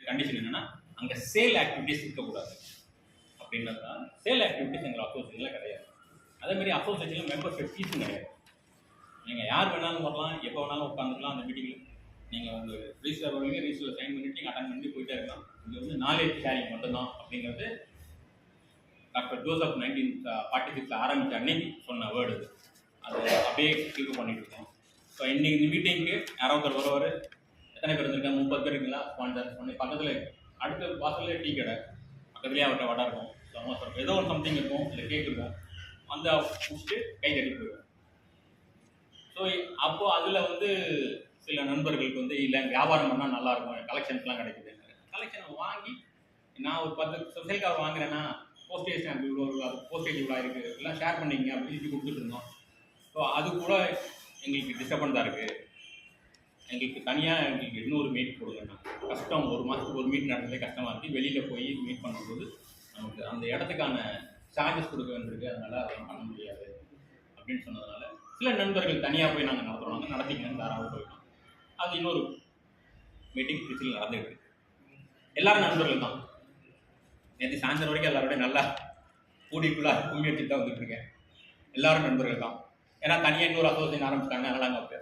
Condition என்னன்னா அங்கே sale activities இருக்கக்கூடாது அப்படின்றது தான். சேல் ஆக்டிவிட்டிஸ் எங்கள் அசோசியேஷனில் கிடையாது. அதேமாதிரி அசோசியேஷனில் மெம்பர்ஷிப் ஃபீஸும் கிடையாது. நீங்கள் யார் வேணாலும் வரலாம், எப்போ வேணாலும் உட்காந்துக்கலாம் அந்த மீட்டிங்கில். நீங்கள் உங்கள் ரிஜிஸ்டர் வருவீங்க, ரிஜிஸ்டரில் சைன் பண்ணிட்டு நீங்கள் அட்டன் பண்ணி போயிட்டே இருக்கலாம். இது வந்து நாலேஜ் ஷேரிங் மட்டும்தான் அப்படிங்கிறது டாக்டர் ஜோசப் 1946 ஆரம்பித்த அன்னைக்கு சொன்ன வேர்டு இது. அது அப்படியே கீப் பண்ணிட்டு இருக்கோம். ஸோ இன்றைக்கி இந்த மீட்டிங்க்கு யாராவது வருவார், எத்தனை பேர் இருந்திருக்காங்க? 30 பேர் இருக்குங்களா? ஸ்பான்சர் பண்ணி பக்கத்தில் அடுத்த வாசல்லே டீ கடை, பக்கத்துலேயே அவர்கிட்ட வடை இருக்கும், சமோசா இருக்கும், ஏதோ ஒரு சம்திங் இருக்கும், இல்லை கேக் இருக்கும், வந்து முடிச்சுட்டு கை தட்டி போயிடுவோம். ஸோ அப்போது அதில் வந்து சில நண்பர்களுக்கு வந்து இல்லை வியாபாரம் பண்ணால் நல்லாயிருக்கும், கலெக்ஷன்ஸ்லாம் கிடைக்குது. கலெக்ஷனை வாங்கி நான் ஒரு 10 சொசைல் கவர் வாங்குறேன்னா போஸ்டேஜ் ஸ்டாம்ப் இவ்வளோ இருக்குது, அது போஸ்டேஜ் இவ்வளோ இருக்குது, எல்லாம் ஷேர் பண்ணிங்க அப்படின்னு கொடுத்துட்டு இருந்தோம். ஸோ அது கூட எங்களுக்கு டிஸ்டர்பன்ஸாக இருக்குது. எங்களுக்கு தனியாக எங்களுக்கு இன்னொரு மீட் கொடுங்கண்ணா, கஷ்டம். ஒரு மாதத்துக்கு ஒரு மீட் நடந்ததே கஷ்டமாக இருக்குது. வெளியில் போய் மீட் பண்ணும்போது நமக்கு அந்த இடத்துக்கான சார்ஜஸ் கொடுக்க வேண்டியிருக்கு, அதனால் அதெல்லாம் பண்ண முடியாது அப்படின்னு சொன்னதுனால சில நண்பர்கள் தனியாக போய் நாங்கள் நடத்துகிறோம், நடத்திக்கணும்னு தாராளமாக போயிட்டோம். அது இன்னொரு மீட்டிங் திருச்சியில் நடந்துருக்கு. எல்லோரும் நண்பர்கள் தான். நேற்று சாயந்தரம் வரைக்கும் எல்லாரோடய நல்லா கூடிக்குள்ளாக கும்மி வச்சுட்டு தான் வந்துட்டுருக்கேன். எல்லோரும் நண்பர்கள் தான். ஏன்னா தனியாக இன்னொரு அசோசியேஷன் ஆரம்பிச்சிட்டாங்க, அதனால் அங்கே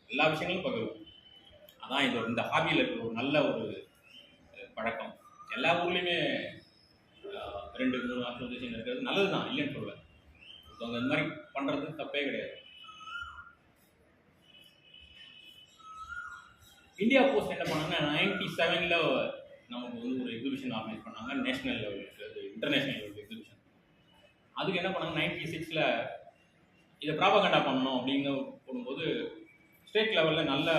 எல்லா விஷயங்களும் பகிர்வோம். அதான் இது இந்த ஹாபியில் இருக்கிற ஒரு நல்ல ஒரு பழக்கம். எல்லா ஊர்லேயுமே 2-3 அசோசியேஷன் இருக்கிறது நல்லது தான், இல்லைன்னு சொல்லுவேன். அவங்க இந்த மாதிரி பண்ணுறது தப்பே கிடையாது. இந்தியா போஸ்ட் என்ன பண்ணாங்கன்னா 97ல் நமக்கு வந்து ஒரு எக்ஸிபிஷன் ஆர்கனைஸ் பண்ணாங்க, நேஷனல் லெவலுக்கு, இன்டர்நேஷ்னல் லெவலுக்கு எக்ஸிபிஷன். அதுக்கு என்ன பண்ணாங்க, 96ல் இதை ப்ராபகண்டா பண்ணணும் அப்படின்னு போடும்போது ஸ்டேட் லெவலில் நல்ல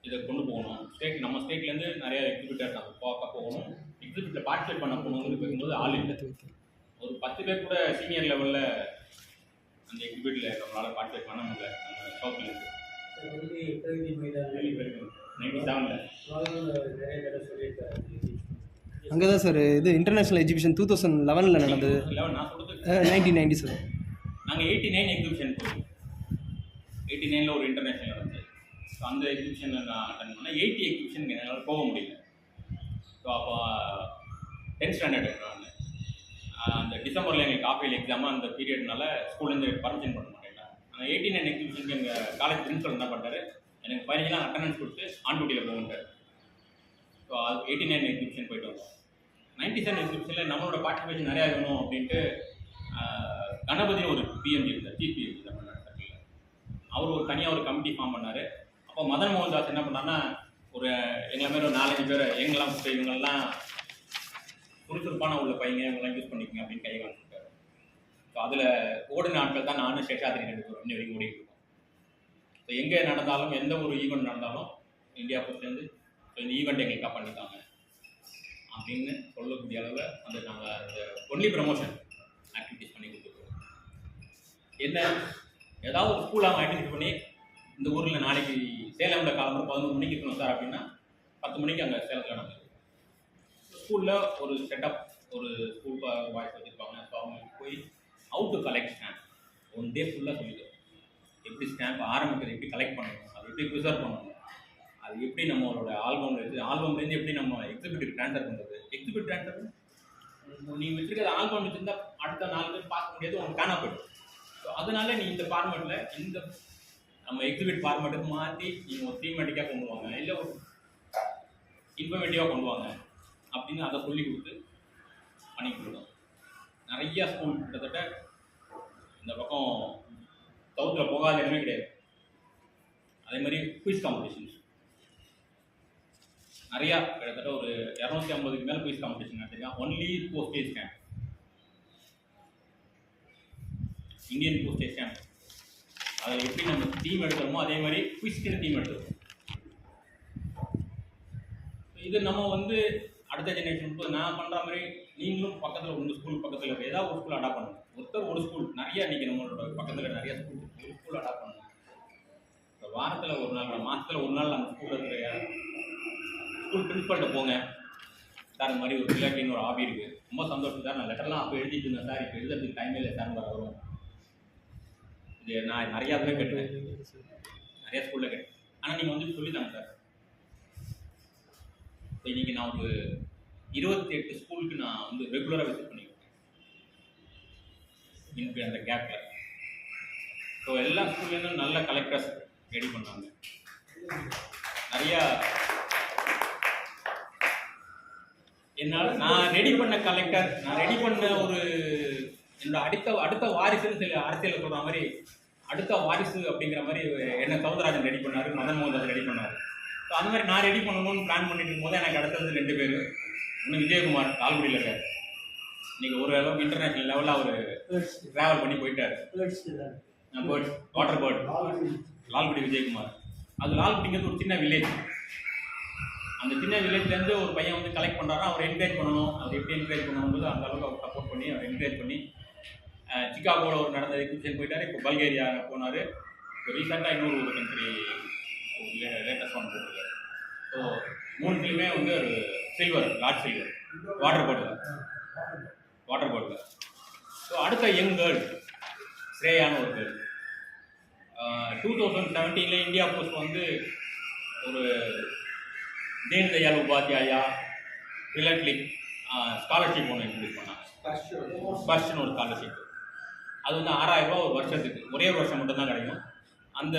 இதை கொண்டு போகணும். நம்ம ஸ்டேட்லேருந்து நிறைய எக்ஸிபிட்டர் நம்ம பார்க்க போகணும், எக்ஸிபிட்டில் பார்ட்டிசிபேட் பண்ண போகணுங்கிறது இருக்கும்போது ஆள் இல்லை. ஒரு 10 பேர் கூட சீனியர் லெவலில் அந்த எக்ஸிபிட்டில் நம்மளால் பார்ட்டிசிபேட் பண்ண முடியல. நம்ம சவுத்தில் இருக்குது 97ல். அங்கே தான் சார் இது இன்டர்நேஷ்னல் எக்ஸிபிஷன் 2011ல் நடந்தது. 1997 நாங்கள் 89 எக்ஸிபிஷன் போயிருக்கோம். 89ல் ஒரு இன்டர்நேஷ்னல் நடந்தது. ஸோ அந்த எக்ஸிபிஷன் நான் அட்டன் பண்ணேன். 80 எக்ஸிபிஷனுக்கு என்னால் போக முடியல. ஸோ அப்போ 10th ஸ்டாண்டர்ட் நான் அந்த டிசம்பரில் எங்களுக்கு ஆஃப் இயர்லி எக்ஸாமாக அந்த பீரியட்னால ஸ்கூல்லேருந்து பர்மிஷன் பண்ண மாட்டேன். ஆனால் 89 எக்ஸிபிஷனுக்கு எங்கள் காலேஜ் பிரின்சிபல் என்ன பண்ணுறாரு, எனக்கு 15 நாள் அட்டண்டன்ஸ் கொடுத்து ஆன் டியூட்டியில் போகுன்றார். ஸோ அது 89 எக்ஸிபிஷன் போயிட்டு வந்தோம். 97 எக்ஸிபிஷனில் நம்மளோட பார்ட்டிசிபேஷன் நிறையா வேணும் அப்படின்ட்டு கணபதினு ஒரு பிஎம்ஜி இருந்தார், சீஃப் பிஎம்ஜி தமிழ்நாடு சர்க்கிளில். அவர் ஒரு தனியாக ஒரு கமிட்டி ஃபார்ம் பண்ணார். அப்போ மதன் மோகன் தாஸ் என்ன பண்ணார்னா, ஒரு எங்களை மாதிரி ஒரு 4-5 பேர் எங்கெல்லாம் இவங்கெல்லாம் சுறுசுறுப்பான உள்ள பையங்க, இவங்கெல்லாம் யூஸ் பண்ணிக்கங்க அப்படின்னு கை காமிச்சிருக்காரு. ஸோ அதில் ஓடின நாட்கள் தான் நானும் சேஷாதிரி 2 பேரும் இன்னி வரைக்கும் ஓடிட்டு இருக்கோம். ஸோ எங்கே நடந்தாலும், எந்த ஒரு ஈவெண்ட் நடந்தாலும் இந்தியா போஸ்ட்லேருந்து ஸோ இந்த ஈவெண்ட் எங்களுக்காக பண்ணித்தாங்க அப்படின்னு சொல்லக்கூடிய அளவில் அந்த நாங்கள் அந்த ஒன்லி ப்ரமோஷன் ஆக்டிவிட்டிஸ் பண்ணி கொடுத்துருக்கோம். என்ன ஏதாவது ஒரு ஸ்கூல் அவங்க ஐடென்டிஃபை பண்ணி இந்த ஊரில் நாளைக்கு சேலமில் காலம்பரம் 11 மணிக்கு இருக்கணும் சார் அப்படின்னா 10 மணிக்கு அங்கே சேலத்தில் நடந்தது. ஸ்கூலில் ஒரு செட்டப், ஒரு ஸ்கூல் பாய்ஸ் வச்சுருப்பாங்க. ஸோ அவங்களுக்கு போய் அவுட் டு கலெக்ட் ஸ்டாம்ப் 1 டே ஃபுல்லாக சொல்லித்தரும். எப்படி ஸ்டாம்ப் ஆரம்பிக்கிறது, எப்படி கலெக்ட் பண்ணணும், அது எப்படி ப்ரிசர்வ் பண்ணணும், அது எப்படி நம்மளோட ஆல்பம்லேருந்து எப்படி நம்ம எக்ஸிபிட்டுக்கு ட்ரான்ஸ்ஃபர் பண்ணுறது. எக்ஸிபிட் ட்ரான்ஸ்ஃபர் நீங்கள் வச்சுருக்கிறது ஆல்பம் வச்சுருந்தா அடுத்த 4 பேர் பார்க்க முடியாது, உங்களுக்கு காணா போய்டும். ஸோ அதனால நீ இந்த ஃபார்மேட்டில் இந்த நம்ம எக்ஸிபிட் ஃபார்மேட்டுக்கு மாற்றி நீங்கள் ஒரு தீமேட்டிக்காக கொண்டு வாங்க, இல்லை ஒரு இன்ஃபர்மேட்டிவாக கொண்டு வாங்க அப்படின்னு அதை சொல்லி கொடுத்து பண்ணி கொடுத்தோம். நிறையா ஸ்கூல் கிட்டத்தட்ட இந்த பக்கம் சவுத்தில் போகாத இடமே கிடையாது. அதே மாதிரி குயிஸ் காம்படிஷன்ஸ் நிறையா, கிட்டத்தட்ட ஒரு 250க்கு மேலே குயிஸ் காம்படிஷன் நடத்திருக்கேன். Only postage stamp, Indian postage stamp. அதில் எப்படி நம்ம தீம் எடுக்கிறோமோ அதே மாதிரி குயிஸ்க்குன்னு தீம் எடுத்துருக்கோம். இது நம்ம வந்து அடுத்த ஜெனரேஷன் நான் பண்ணுற மாதிரி நீங்களும் பக்கத்தில் உங்கள் ஸ்கூல் பக்கத்தில் இருக்க ஏதாவது ஒரு ஸ்கூல் அடாப்ட் பண்ணணும். ஒருத்தர் ஒரு ஸ்கூல், நிறைய இன்றைக்கி நம்மளோட பக்கத்தில் நிறைய ஸ்கூல், ஒரு ஸ்கூல் அடாப்ட் பண்ணணும். இப்போ வாரத்தில் ஒரு நாள், மாதத்தில் ஒரு நாள் அந்த ஸ்கூலில் இருக்கிற ஸ்கூல் பிரின்ஸ்பல்கிட்ட போங்க, சார் இந்த மாதிரி ஒரு விளையாட்டின்னு ஒரு ஹாபி இருக்குது, ரொம்ப சந்தோஷம் சார், நான் லெட்டர்லாம் அப்போ எழுதிட்டு இருந்தேன் சார், இப்போ எழுதுறதுக்கு டைமே இல்லை சார் வரும். இது நான் நிறையா பேர் கேட்டேன், நிறைய ஸ்கூலில் கேட்டேன். ஆனால் நீங்கள் வந்து சொல்லித்தாங்க சார். ஸோ இன்றைக்கி நான் ஒரு 28 ஸ்கூலுக்கு நான் வந்து ரெகுலராக விசிட் பண்ணியிருக்கேன் எனக்கு அந்த கேப்பில். ஸோ எல்லா ஸ்கூல்லேருந்தும் நல்ல கலெக்டர்ஸ் ரெடி பண்ணாங்க. நிறையா என்னால் நான் ரெடி பண்ண கலெக்டர், நான் ரெடி பண்ண ஒரு என்னோட அடுத்த வாரிசுன்னு சில அரசியல் சொல்கிற மாதிரி அடுத்த வாரிசு அப்படிங்கிற மாதிரி என்ன சவுந்தரராஜன் ரெடி பண்ணார், மதன் மோகன்தாஸ் ரெடி பண்ணார். ஸோ அந்த மாதிரி நான் ரெடி பண்ணணும்னு பிளான் பண்ணிட்டு இருக்கும்போது எனக்கு அடுத்தது 2 பேர். ஒன்று விஜயகுமார் லால்குடியில் இருக்கார். இன்றைக்கி ஒரு அளவுக்கு இன்டர்நேஷ்னல் லெவலில் அவர் ட்ராவல் பண்ணி போயிட்டார். Birds water bird Lalgudi Vijayakumar. அது லால்குடிங்கிறது ஒரு சின்ன வில்லேஜ். அந்த சின்ன வில்லேஜ்லேருந்து ஒரு பையன் வந்து கலெக்ட் பண்ணுறாருன்னா அவர் என்கரேஜ் பண்ணணும். அவர் எப்படி என்கரேஜ் பண்ணணும்போது அந்த அளவுக்கு அவர் சப்போர்ட் பண்ணி அவர் என்கரேஜ் பண்ணி சிக்காகோவில் ஒரு நடந்த எக்ஸிபிஷன் போயிட்டார். இப்போ பல்கேரியா போனார். இப்போ ரீசெண்டாக இன்னொரு ஒரு கண்ட்ரி லேட்டஸ்ட் ஒன் போட்டிருக்காரு. ஸோ 3த்துலையுமே வந்து ஒரு சில்வர், லார்ட் சில்வர் வாட்டர் போர்டில். ஸோ அடுத்த யங் கேர்ள் ஸ்ரேயான ஒரு கேர்ள் 2017 இந்தியா போஸ்ட் வந்து ஒரு தீன் தயாள் உபாத்யாயா பிரில்லன்ட்லி ஸ்காலர்ஷிப் ஒன்று இன்ட்ரடியூஸ் பண்ணாங்க. ஸ்பர்ஷ்னு ஒரு ஸ்காலர்ஷிப். அது வந்து 6000 ரூபா ஒரு வருஷத்துக்கு, ஒரே ஒரு வருஷம் மட்டும்தான் கிடைக்கும். அந்த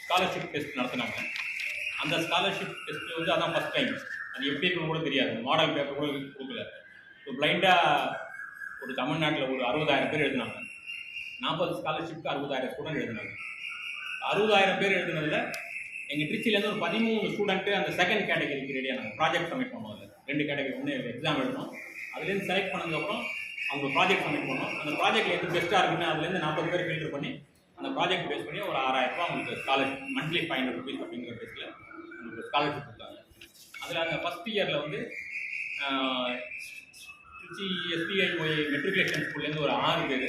ஸ்காலர்ஷிப் டெஸ்ட் நடத்தினாங்க. அந்த ஸ்காலர்ஷிப் டெஸ்ட்டு வந்து அதான் ஃபஸ்ட் டைம். அது எப்படி இருக்குன்னு கூட தெரியாது. மாடல் பேப்பர் கூட கொடுக்கல. ஸோ பிளைண்டாக ஒரு தமிழ்நாட்டில் ஒரு 60,000 பேர் எழுதினாங்க. 40 ஸ்காலர்ஷிப்க்கு 60,000 ஸ்டூடெண்ட் எழுதினாங்க. 60,000 பேர் எழுதினதில் எங்கள் திருச்சியிலேருந்து ஒரு 13 ஸ்டூடெண்ட்டு அந்த செகண்ட் கேட்டகரிக்கு ரெடியானாங்க. ப்ராஜெக்ட் சப்மிட் பண்ணுவோம். அதில் 2 கேட்டகரி. ஒன்று எக்ஸாம் எழுதணும். அதுலேருந்து செலக்ட் பண்ணதுக்கப்புறம் அவங்க ப்ராஜெக்ட் சப்மிட் பண்ணோம். அந்த ப்ராஜெக்ட்டில் எது பெஸ்ட்டாக இருக்குன்னு அதுலேருந்து 40 பேர் ஃபில்டர் பண்ணி அந்த ப்ராஜெக்ட் பேஸ் பண்ணி ஒரு 6,000 ரூபா அவங்களுக்கு ஸ்காலர்ஷிப், மந்த்லி 500 ருபீஸ் அப்படிங்கிற பேஸில் உங்களுக்கு ஸ்காலர்ஷிப் கொடுத்தாங்க. அதில் அந்த ஃபஸ்ட் இயரில் வந்து திருச்சி SBIOI மெட்ரிகுலேஷன் ஸ்கூல்லேருந்து ஒரு 6 பேர்,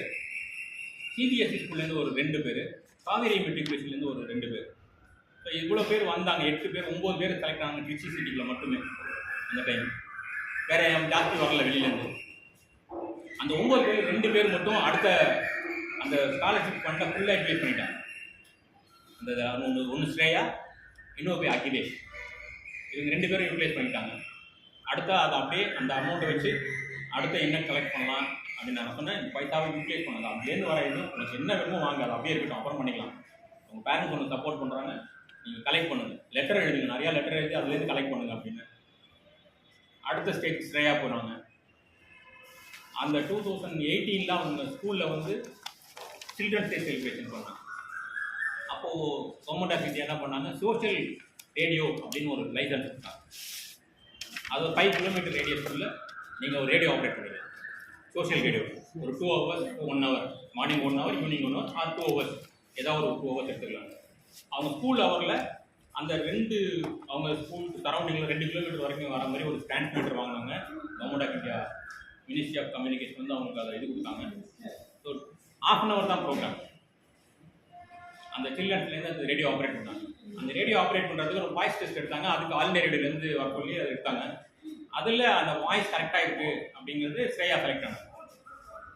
CBSE ஸ்கூல்லேருந்து ஒரு 2 பேர், காவேரி மெட்ரிகுலேஷன்லேருந்து ஒரு 2 பேர். ஸோ இவ்வளோ பேர் வந்தாங்க. 8 பேர் 9 பேர் செலக்ட் ஆனாங்க திருச்சி சிட்டிக்குள்ள மட்டுமே அந்த டைம். வேறு ஜாஸ்தி வரல வெளியிலேருந்து. அந்த 9 பேர் 2 பேர் மட்டும் அடுத்த அந்த ஸ்காலர்ஷிப் ஃபண்டை ஃபுல்லாக யூட்டிலைஸ் பண்ணிட்டாங்க. அந்த ஒன்று ஸ்ரேயா, இன்னொரு போய் அகிலேஷ். இவங்க 2 பேரும் யூட்டிலைஸ் பண்ணிட்டாங்க. அடுத்த அதை அப்படியே அந்த அமௌண்ட்டை வச்சு அடுத்த என்ன கலெக்ட் பண்ணலாம் அப்படின்னு நான் சொன்னேன். இந்த பைசாவை யூட்டிலைஸ் பண்ணலாம். அதுலேருந்து வர இது உங்களுக்கு என்ன வேணுமோ வாங்க, அது அப்படியே இருக்கட்டும், அப்புறம் பண்ணிக்கலாம். உங்கள் பேரண்ட்ஸ் ஒன்று சப்போர்ட் பண்ணுறாங்க, நீங்கள் கலெக்ட் பண்ணுங்கள், லெட்டர் எழுதுங்க, நிறையா லெட்டர் எழுதி அதுலேருந்து கலெக்ட் பண்ணுங்கள் அப்படின்னு. அடுத்த ஸ்டேஜ் ஸ்ரேயா போகிறாங்க. அந்த 2018 அவங்க ஸ்கூலில் வந்து சில்ட்ரன்ஸ் டே செலிப்ரேஷன் பண்ணாங்க. அப்போது கவர்மெண்ட் ஆஃப் இந்தியா என்ன பண்ணாங்க, சோஷியல் ரேடியோ அப்படின்னு ஒரு லைசன்ஸ் கொடுத்தாங்க. அது ஒரு 5 கிலோமீட்டர் ரேடியஸ்க்குள்ள நீங்கள் ஒரு ரேடியோ ஆப்ரேட் பண்ணிக்கலாம். சோஷியல் ரேடியோ ஒரு 2 hours, 1 hour, morning 1 hour, evening 1 hour, or 2 hours, ஏதாவது ஒரு 2 ஹவர்ஸ் எடுத்துக்கலாங்க. அவங்க ஸ்கூல் ஹவரில் அந்த அவங்க ஸ்கூல் சரௌண்டிங்கில் 2 கிலோமீட்டர் வரைக்கும் வர மாதிரி ஒரு டிரான்ஸ்மீட்டர் வாங்கினாங்க. Government of India ministry of communication வந்து அவங்களுக்கு அதை இது கொடுத்தாங்க. ஸோ 1/2 hour தான் ப்ரோக்ராம். அந்த சில்ட்ரன்ஸ்லேருந்து அந்த ரேடியோ ஆப்ரேட் பண்ணாங்க. அந்த ரேடியோ ஆப்ரேட் பண்ணுறதுக்கு ஒரு வாய்ஸ் டெஸ்ட் எடுத்தாங்க. அதுக்கு ஆல் இந்தியா ரேடியோலேருந்து வர சொல்லி அதை எடுத்தாங்க. அதில் அந்த வாய்ஸ் கரெக்டாக இருக்குது அப்படிங்கிறது ஸ்ரேயா செலக்ட் ஆனாங்க.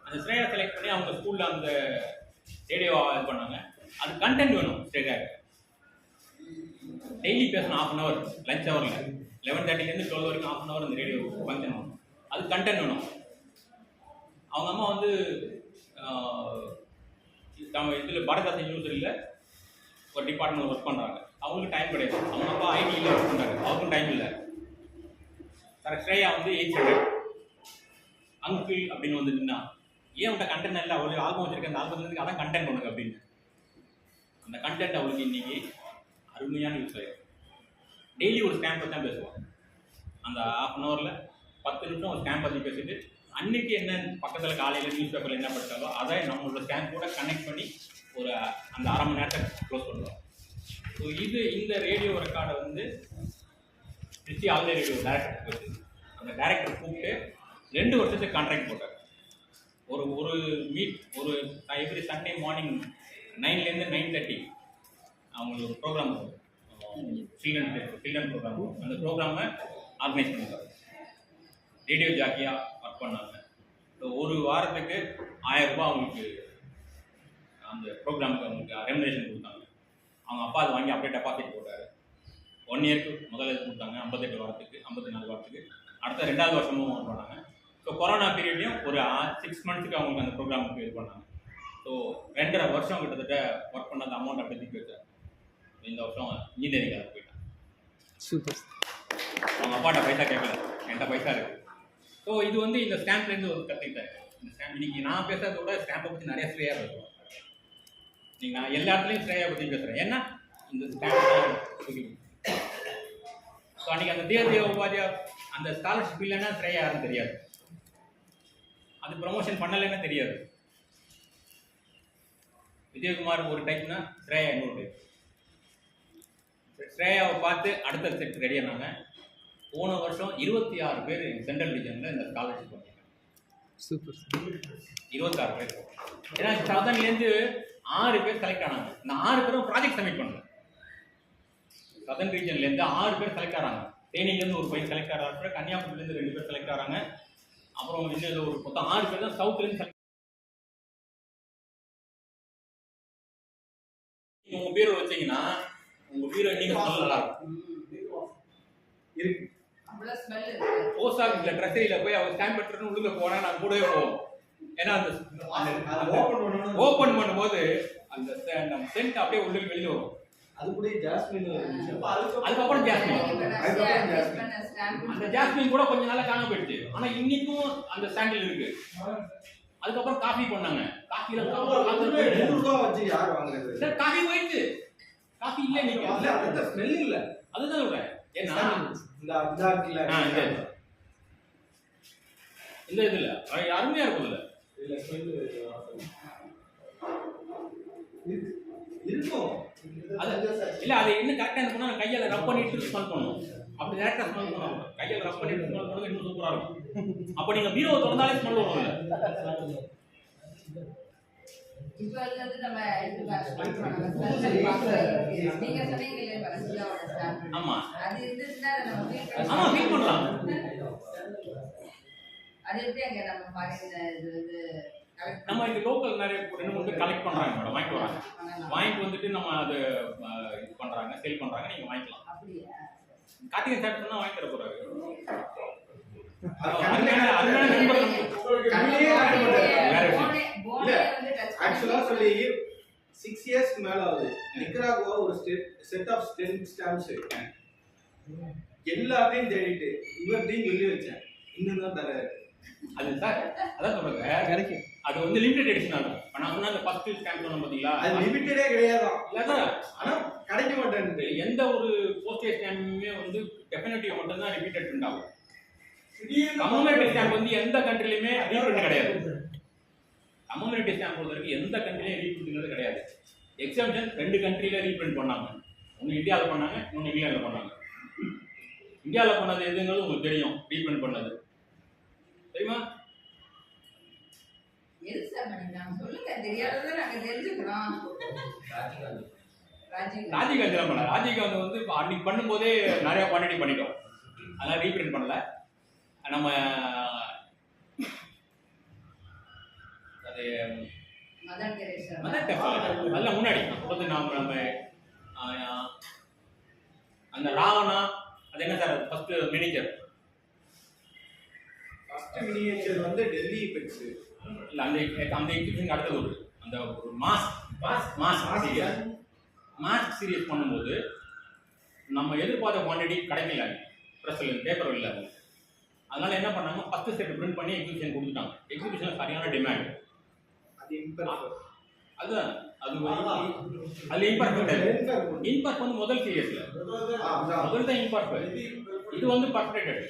அந்த ஸ்ரேயா செலக்ட் பண்ணி அவங்க ஸ்கூலில் அந்த ரேடியோ இது பண்ணாங்க. அது கண்டென்ட் வேணும். ஸ்ரேயா டெய்லி பேசணும் 1/2 hour லஞ்ச் ஹவரில் 11:30 12 வரைக்கும் 1/2 hour அந்த ரேடியோ ஃபங்க்ஷன் ஆகும். அது கண்டென்ட் வேணும். அவங்க அம்மா வந்து இதில் பாரதாசன் யூனிவர்சிட்டியில் ஒரு டிபார்ட்மெண்ட் ஒர்க் பண்ணுறாங்க. அவங்களுக்கு டைம் கிடையாது. அவங்க அப்பா ஐடியில் ஒர்க் பண்ணுறாங்க, அவருக்கும் டைம் இல்லை. சார் ஸ்ரேயா வந்து 800 அங்கிள் அப்படின்னு வந்து நின்னா, ஏன் உன்ட்ட கண்டென்ட் இல்லை, அவளுக்கு ஆல்பம் வச்சிருக்கேன், அந்த ஆல்பத்துக்கு அதான் கண்டென்ட் உனக்கு அப்படின்னு. அந்த கண்டென்ட் அவளுக்கு இன்னைக்கு அருமையான யூஸ் ஆகிடும். டெய்லி ஒரு ஸ்கேம் பற்றி தான் பேசுவாங்க. அந்த 1/2 hourல 10 நிமிஷம் ஒரு ஸ்கேம் பற்றி பேசிட்டு அன்றைக்கி என்ன பக்கத்தில் காலையில் நியூஸ் பேப்பரில் என்ன படித்தாலோ அதை நம்மளோட ஸ்கேம் கூட கனெக்ட் பண்ணி ஒரு அந்த 1/2 மணி நேரத்தை க்ளோஸ் பண்ணுவோம். ஸோ இந்த ரேடியோ ரெக்கார்டை வந்து Trichy All India Radio director அந்த டேரக்டர் கூப்பிட்டு 2 வருஷத்துக்கு கான்ட்ராக்ட் போட்டார். ஒரு எவ்ரி சண்டே மார்னிங் 9லேருந்து 9:30 அவங்களுக்கு ஒரு ப்ரோக்ராம் சில்ட்ரன் ப்ரோக்ராம். அந்த ப்ரோக்ராமை ஆர்கனைஸ் பண்ணிட்டாங்க. ரேடியோ ஜாக்கியாக ஒர்க் பண்ணாங்க. ஸோ ஒரு வாரத்துக்கு 1000 ரூபாய் அவங்களுக்கு அந்த ப்ரோக்ராமுக்கு அவங்களுக்கு ரெமுனரேஷன் கொடுத்தாங்க. அவங்க அப்பா அதை வாங்கி அப்படியே டெபாசிட் போட்டார். 1 இயருக்கு முதல்ல இது கொடுத்தாங்க 58 வாரத்துக்கு 54 வாரத்துக்கு. அடுத்த 2வது வருஷமும் பண்ணாங்க. ஸோ கொரோனா பீரியட்லையும் ஒரு 6 மந்த்ஸுக்கு அவங்களுக்கு அந்த ப்ரோக்ராமுக்கு இது பண்ணாங்க. ஸோ 2.5 வருஷம் கிட்டத்தட்ட ஒர்க் பண்ண அந்த அமௌண்ட் அப்படி திருப்பி வச்சார். இந்த வருஷம் இன்ஜினியரிங் அதை போயிட்டாங்க. சூப்பர். அவங்க அப்பாட்ட பைசா கேட்கல, என்கிட்ட பைசா இருக்குது. ஸோ இது வந்து இந்த ஸ்டாம்ப்லேருந்து ஒரு கற்றுக்கிட்டாரு. இந்த ஸ்டாம்ப் இன்னைக்கு நான் பேசுறத விட ஸ்டாம்பை பற்றி நிறைய ஸ்ரேயா இருக்கும். நீங்கள் நான் எல்லா இடத்துலையும் ஸ்ரேயா பற்றி பேசுகிறேன். ஏன்னா இந்த ஸ்டாம்ப் ஸோ அன்றைக்கி அந்த தேசிய உபாதியா அந்த ஸ்காலர்ஷிப் இல்லைன்னா ஸ்ரேயா யாரும் தெரியாது, அது ப்ரமோஷன் பண்ணலைன்னா தெரியாது. விஜயகுமார் ஒரு டைப்னா ஸ்ரேயா இன்னொரு டைப். ஸ்ரேயாவை பார்த்து அடுத்த செட் ரெடி ஆனாங்க. போன வருஷம் 26 பேர் சென்ட்ரல் ரீஜனில் இந்த ஸ்காலர்ஷிப் பண்ணியிருக்காங்க. சூப்பர். 26 பேர். ஏன்னா சதன்லேருந்து 6 பேர் செலக்ட் ஆனாங்க. இந்த 6 பேரும் ப்ராஜெக்ட் சப்மிட் பண்ணல. சதன் ரீஜன்லேருந்து 6 பேர் செலக்ட் ஆகிறாங்க. தேனிலேருந்து ஒரு பையன் செலக்ட் ஆகிறாங்க, கன்னியாகுமரியிலேருந்து 2 பேர் செலக்ட் ஆகிறாங்க. அப்புறம் இன்னும் ஒரு மொத்தம் 6 பேர் தான் சவுத்துலேருந்து செலக்ட். உங்கள் பீரோ வச்சிங்கன்னா உங்கள் பீரோ நீங்கள் நல்லா இருக்கு. போஸ்ட் ஆஃபீஸில் ட்ரெஸரியில் போய் அவர் ஸ்டாம்ப் பெற்றுன்னு உள்ளுக்க போனால் நான் கூடவே போவோம். ஏன்னா அந்த ஓப்பன் பண்ணும்போது அந்த சென்ட் அப்படியே உள்ளுக்கு வெளியே வரும். அது கூட ஜாஸ்மின் அதுக்கப்புறம் ஜாஸ்மின் அந்த ஜாஸ்மின் கூட கொஞ்ச நாளா காண போயிடுச்சு. ஆனா இன்னைக்கும் அந்த சாண்டில் இருக்கு. அதுக்கப்புறம் காஃபி பண்ணாங்க. காஃபில வச்சு யார் வாங்குறது? சார் காஃபி போயிடுச்சு. காஃபி இல்ல நீங்க அந்த ஸ்மெல் இல்ல. அதுதான் சொல்றேன். ஏன்னா இந்த இதுல அருமையா இருக்கும். இல்ல ஸ்மெல் இருக்கும். அது இல்ல அது இன்னும் கரெக்டா இருக்கும்னா கையால ரப் பண்ணிட்டு ஸ்மெல் பண்ணணும். அப்படி டேரக்டா ஸ்மெல் பண்ணணும். கையால ரப் பண்ணிட்டு ஸ்மெல் பண்ணது இன்னும் சூப்பரா இருக்கும். அப்ப நீங்க பீரோவை திறந்தாலே ஸ்மெல் வரும். இல்ல இப்போ வந்து நம்ம நீங்க சொன்னீங்க ஆமா அது இருந்துச்சுன்னா ஆமா ஃபீல் பண்ணலாம். அது எப்படி அங்க நம்ம ஃபாரின்ல இது வந்து நம்ம இங்க லோக்கல் நிறைய 2-3 பேர் கலெக்ட் பண்றாங்க மேடம், வாங்கிட்டு வராங்க. வாங்கிட்டு வந்துட்டு நம்ம அது இது பண்றாங்க, சேல் பண்றாங்க. நீங்க வாங்கிக்கலாம். அப்படியே கார்த்திகை சாப்பிட்டு தான் வாங்கி தர போறாரு. ஆக்சுவலா சொல்லி 6 இயர்ஸ்க்கு மேல ஆகுது. நிக்கராகுவா ஒரு செட் ஆஃப் ஸ்டாம்ப்ஸ் எல்லாத்தையும் தேடிட்டு இவர்த்தையும் சொல்லி வச்சேன். இன்னும் தான் தர அது சார் அதான் சொல்றேன் கிடைக்கும். அது வந்து லிமிடெட் எடிஷன் ஆகும். நான் சொன்ன அந்த ஃபர்ஸ்ட் ஸ்டாம்ப் சொன்ன பாத்தீங்களா, அது லிமிட்டடே கிடையாது. இல்ல ஆனா கிடைக்க மாட்டேங்குது. எந்த ஒரு போஸ்டேஜ் ஸ்டாம்புமே வந்து டெஃபினட்டிவ் மட்டும் தான் ரிப்பீட்டட் பிரிண்ட் ஆகும். கம்யூனிட்டி ஸ்டாம்ப் வந்து எந்த கண்ட்ரிலயுமே ரீபிரிண்ட் கிடையாது. கம்யூனிட்டி ஸ்டாம்ப் பொறுத்தவரைக்கும் எந்த கண்ட்ரிலையும் ரீபிரிண்ட் கிடையாது. எக்ஸாம்ஷன் 2 கண்ட்ரியில ரீபிரிண்ட் பண்ணாங்க. ஒன்று இந்தியாவில் பண்ணாங்க, இன்னொன்று இங்கிலாந்துல பண்ணாங்க. இந்தியாவில் பண்ணது எதுங்கிறது உங்களுக்கு தெரியும். ரீபிரிண்ட் பண்ணது தெரியுமா? எது சார் நாங்க சொல்லுங்க, தெரியாததை நாங்க தெரிஞ்சுக்கிறோம். ராஜீவ்காந்தி பண்ணல. ராஜீவ்காந்தி வந்து அன்னைக்கு பண்ணும்போதே நிறைய குவான்டிட்டி பண்ணிட்டோம். அதெல்லாம் ரீபிரிண்ட் பண்ணல. நம்ம அது மதர் தெரேசா அதெல்லாம் முன்னாடி வந்து நம்ம அந்த ராவணா அது என்ன சார் ஃபர்ஸ்ட் மினிச்சர் வந்து டெல்லி பெட்ஸ் இல்ல அந்த எக்ஸிபிஷன் அடுத்தது ஒரு அந்த ஒரு மாஸ்க் சீரியஸ் பண்ணும்போது நம்ம எதிர்பார்த்த குவான்டிட்டி கிடைக்கல. ப்ரெஸ்ல பேப்பர் இல்லை. அதனால என்ன பண்ணாங்க, ஃபர்ஸ்ட் செட் பிரிண்ட் பண்ணி எக்ஸிபிஷன் கொடுத்துட்டாங்க. எக்ஸிபிஷன்ல சரியான டிமாண்ட். அதுதான் அது இம்பர்ஃபெக்ட் வந்து முதல் சீரியஸ்ல முதல் தான் இம்பர்ஃபெக்ட். இது வந்து பர்ஃபெக்டட்.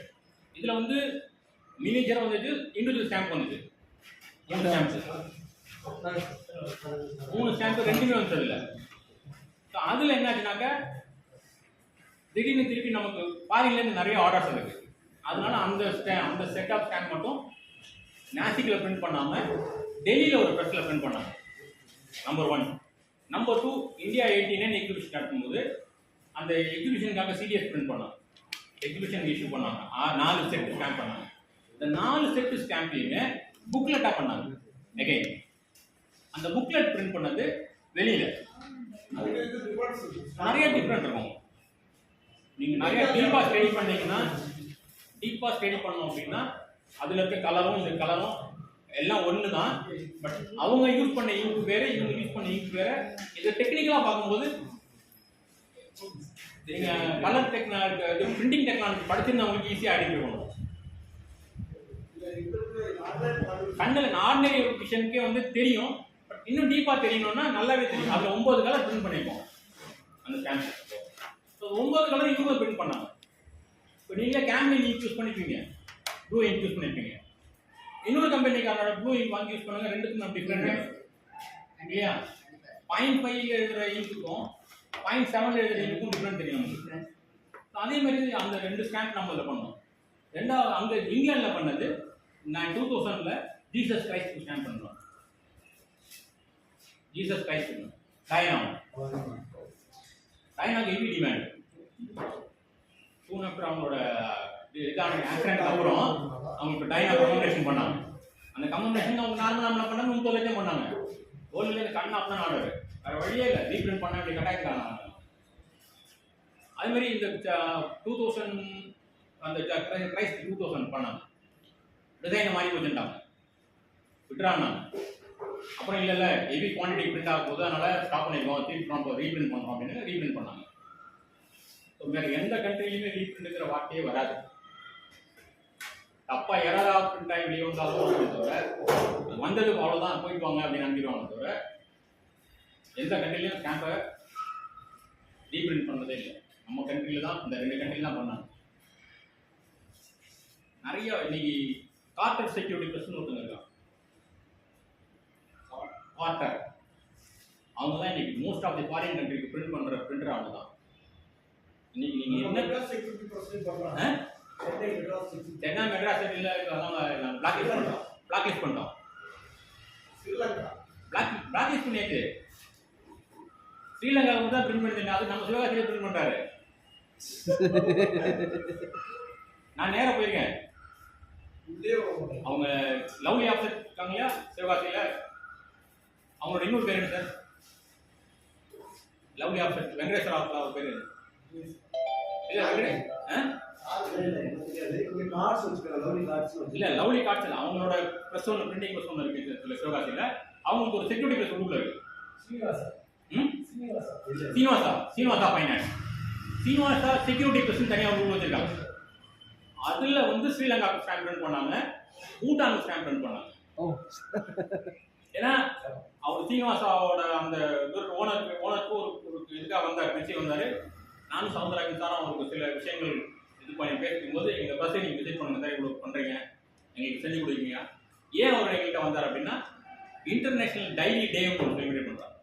இதுல வந்து மினிச்சர் வந்துச்சு, இண்டிவிஜுவல் ஸ்டாம்ப் வந்துச்சு. 3 ஸ்டாம்ப் 2மே வந்தது இல்லை. அதுல என்னாச்சுனாக்கா திடீர்னு திருப்பி நமக்கு ஃபாரின்லேருந்து நிறைய ஆர்டர்ஸ் இருக்கு. அதனால அந்த செட் ஆஃப் ஸ்டாம்ப் மட்டும் நாசிக்கில் பிரிண்ட் பண்ணாமல் டெல்லியில் ஒரு ப்ரெஸ்ஸில் பிரிண்ட் பண்ணாங்க. நம்பர் 1. நம்பர் 2, இந்தியா 89 எக்ஸிபிஷன் நடக்கும்போது அந்த எக்ஸிபிஷனுக்காக சிடிஎஸ் பிரிண்ட் பண்ணாங்க. எக்ஸிபிஷன் இஷ்யூ பண்ணாங்க. 4 செட் ஸ்டாம்ப் பண்ணாங்க. இந்த 4 செட்டு ஸ்டாம்ப்லையுமே புக்லெட்டாக பண்ணாங்க. எகைன் அந்த புக்லெட் பிரிண்ட் பண்ணது வெளியில் நிறைய டிஃப்ரெண்ட் இருக்கும். நீங்கள் நிறைய டீப்பாக ஸ்டடி பண்ணீங்கன்னா பண்ணோம் அப்படின்னா அதில் இருக்க கலரும் இந்த கலரும் எல்லாம் ஒன்று தான். பட் அவங்க யூஸ் பண்ண இங்க் வேறு, இவங்க யூஸ் பண்ண இங்க் வேறு. இதை டெக்னிக்கலாக பார்க்கும்போது நீங்கள் கலர் டெக்னாலஜி பிரிண்டிங் டெக்னாலஜி படிச்சிருந்தவங்களுக்கு ஈஸியாக ஐடென்டிஃபை பண்ணுவோம். கண்ணில் ஆர்டினரி விஷனுக்கே வந்து தெரியும். பட் இன்னும் டீப்பாக தெரியணும்னா நல்லாவே தெரியும். அதில் 9 கலர் பிரிண்ட் பண்ணியிருக்கோம் அந்த ஸ்டாம்ப். ஸோ 9 கலர் இவங்க பிரிண்ட் பண்ணாங்க. இப்போ நீங்களே கேம்லின் இங்க் யூஸ் பண்ணிப்பீங்க, ப்ளூ இங்க் யூஸ் பண்ணிப்பீங்க. இன்னொரு கம்பெனிக்காரோட ப்ளூ இங்க் வாங்கி யூஸ் பண்ணுங்க, ரெண்டுக்கும் நம்ம டிஃப்ரெண்ட் இல்லையா? 0.5 எழுதுகிற இங்க்குக்கும் 0.7 எழுதுகிற இங்க்குக்கும் டிஃப்ரெண்ட் தெரியும் நமக்கு. அதே மாதிரி அந்த 2 ஸ்டாம்ப் நம்ம இதில் பண்ணோம். ரெண்டாவது அங்கே இங்கிலாண்டில் பண்ணது நான் 2000ல் ஜீசஸ் கிரைஸ்ட் ஸ்டாம்ப் பண்ணுறோம். ஜீசஸ் கிரைஸ்ட் டயனாக்கு ஹெவி டிமாண்ட். சூன் ஆஃப்டர் அவங்களோட இதான ஆக்சிடென்ட் அப்புறம் அவங்க இப்போ டயனா கமெமரேஷன் பண்ணாங்க. அந்த கமெமரேஷன் அவங்க நார்மலாக பண்ணாங்க, 30 லட்சம் பண்ணாங்க. கோல்டில் கண்ணா தான் ஆர்டர், வேறு வழியே இல்லை, ரீப்ரிண்ட் பண்ண வேண்டிய கட்டாயத்துக்கான. அதே மாதிரி இந்த 2000 அந்த கிரைஸ்ட் 2000 பண்ணாங்க. டிசைனை மாறி வச்சுட்டாங்க, விட்டுறாங்க. அப்புறம் இல்லை ஹெவி குவான்டிட்டி பிரிண்ட் ஆகும் போது அதனால் ஸ்டாப் பண்ணிடுவோம், திருப்பி ரீப்ரிண்ட் பண்ணுறோம் அப்படின்னு ரீப்ரிண்ட் பண்ணாங்க. ஸோ வேறு எந்த கண்ட்ரிலையுமே ரீப்ரிண்ட்டுங்கிற வார்த்தையே வராது. தப்பாக எரராக பிரிண்ட் ஆகி வெளியே வந்தாலும் தவிர வந்தது அவ்வளோதான் போயிட்டு வாங்க அப்படின்னு அனுப்பிடுவாங்க தவிர எந்த கண்ட்ரிலையும் ஸ்டாம்பை ரீப்ரிண்ட் பண்ணதே இல்லை. நம்ம கண்ட்ரியில் தான், இந்த 2 கண்ட்ரியில் தான் பண்ணாங்க. நிறைய இன்னைக்கு கார்ட்டர் செக்யூரிட்டி ப்ளஸ்ன்னு ஒருத்தங்க இருக்காங்க. கார்ட்டர் அவங்க தான் இன்னைக்கு மோஸ்ட் ஆஃப் தி ஃபாரின் கண்ட்ரிக்கு பிரிண்ட் பண்ணுற பிரிண்டர் அவங்க தான். இன்னைக்கு நீங்கள் என்ன சென்னை மெட்ராஸ் சிட்டியில் அதெல்லாம் பிளாக்லிஸ்ட் பண்ணிட்டோம். பிளாக்லிஸ்ட் பண்ணியாச்சு. ஸ்ரீலங்காவுக்கு தான் பிரிண்ட் பண்ணிருந்தேன், அது நம்ம சிவகாசியிலே பிரிண்ட் பண்ணுறாரு. நான் நேராக போயிருக்கேன். அவங்க லவ்லி ஆப்செட் இருக்காங்க இல்லையா சிவகாசியில், அவங்களோட இன்னொரு பேர் என்ன sir? Lovely offset Venkateswara offset அவர் பேர் இல்லை லவ்லி கார்ட்ஸ் இல்லை, அவங்களோட ப்ரெஸ் ஒன்று பிரிண்டிங் ப்ரெஸ் ஒன்று இருக்குது சிவகாசியில். அவங்களுக்கு ஒரு செக்யூரிட்டி ப்ரெஸ் உள்ள இருக்கு. Srinivasa finance, Srinivasa security press தனியாக ரூல் வச்சிருக்காங்க. அதில் வந்து ஸ்ரீலங்காவுக்கு ஸ்டாம்ப் ரன் பண்ணாங்க, பூட்டானுக்கு ஸ்டாம்ப் ரன் பண்ணாங்க. ஏன்னா அவர் சீனிவாசாவோட அந்த ஓனருக்கு ஒரு இதுக்காக வந்தார், பேசி வந்தார். நானும் சவுந்தரராஜன் சாரும் அவருக்கு சில விஷயங்கள் இது பண்ணி பேசிக்கும் போது எங்கள் பஸ்ஸை நீங்கள் விசிட் பண்ணுங்க சார், இவ்வளோ பண்ணுறீங்க, எங்களுக்கு செஞ்சு கொடுக்குறீங்க. ஏன் அவர் எங்கள்கிட்ட வந்தார் அப்படின்னா இன்டர்நேஷ்னல் டைரி டே ஒன்று செலிப்ரேட் பண்ணுறாங்க